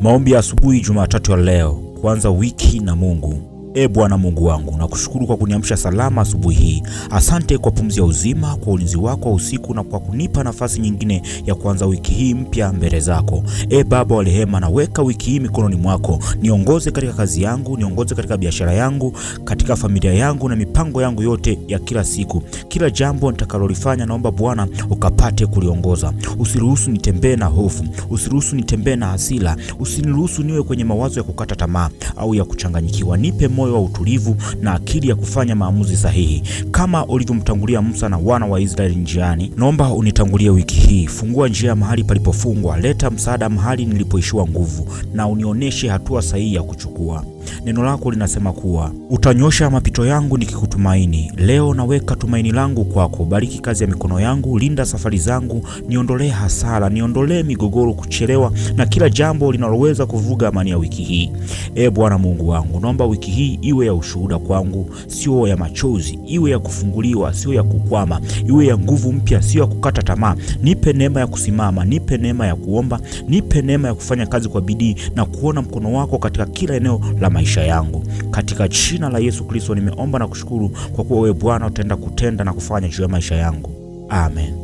Maombi ya asubuhi Jumatatu ya leo, kuanza wiki na Mungu. Bwana Mungu wangu, nakushukuru kwa kuniamsha salama asubuhi hii. Asante kwa pumzi ya uzima, kwa ulinzi wako usiku, na kwa kunipa nafasi nyingine ya kuanza wiki hii mpya mbele zako. Baba wa rehema, naweka wiki hii mikononi mwako. Niongoze katika kazi yangu, niongoze katika biashara yangu, katika familia yangu na mipango yangu yote ya kila siku. Kila jambo nitakalolifanya, naomba Bwana ukapate kuliongoza. Usiruhusu nitembee na hofu, usiruhusu nitembee na hasira, usiniruhusu niwe kwenye mawazo ya kukata tamaa au ya kuchanganyikiwa. Nipe moyo wa utulivu na akili ya kufanya maamuzi sahihi. Kama ulivyomtangulia Musa na wana wa Israeli njiani, naomba unitangulie wiki hii. Fungua njia mahali palipofungwa, leta msaada mahali nilipoishiwa nguvu, na unioneshe hatua sahihi ya kuchukua. Neno lako linasema kuwa utanyosha mapito yangu nikikutumaini. Leo naweka tumaini langu kwako. Bariki kazi ya mikono yangu, linda safari zangu, niondolee hasara, niondolee migogoro, kuchelewa na kila jambo linaloweza kuvuruga amani ya wiki hii. Bwana Mungu wangu, naomba wiki hii iwe ya ushuhuda kwangu, sio ya machozi, iwe ya kufunguliwa, sio ya kukwama, iwe ya nguvu mpya, sio ya kukata tamaa. Nipe neema ya kusimama, nipe neema ya kuomba, nipe neema ya kufanya kazi kwa bidii na kuona mkono wako katika kila eneo la maisha yangu. Katika jina la Yesu Kristo nimeomba na kushukuru, kwa kuwa wewe Bwana utaenda kutenda na kufanya juu ya maisha yangu. Amen.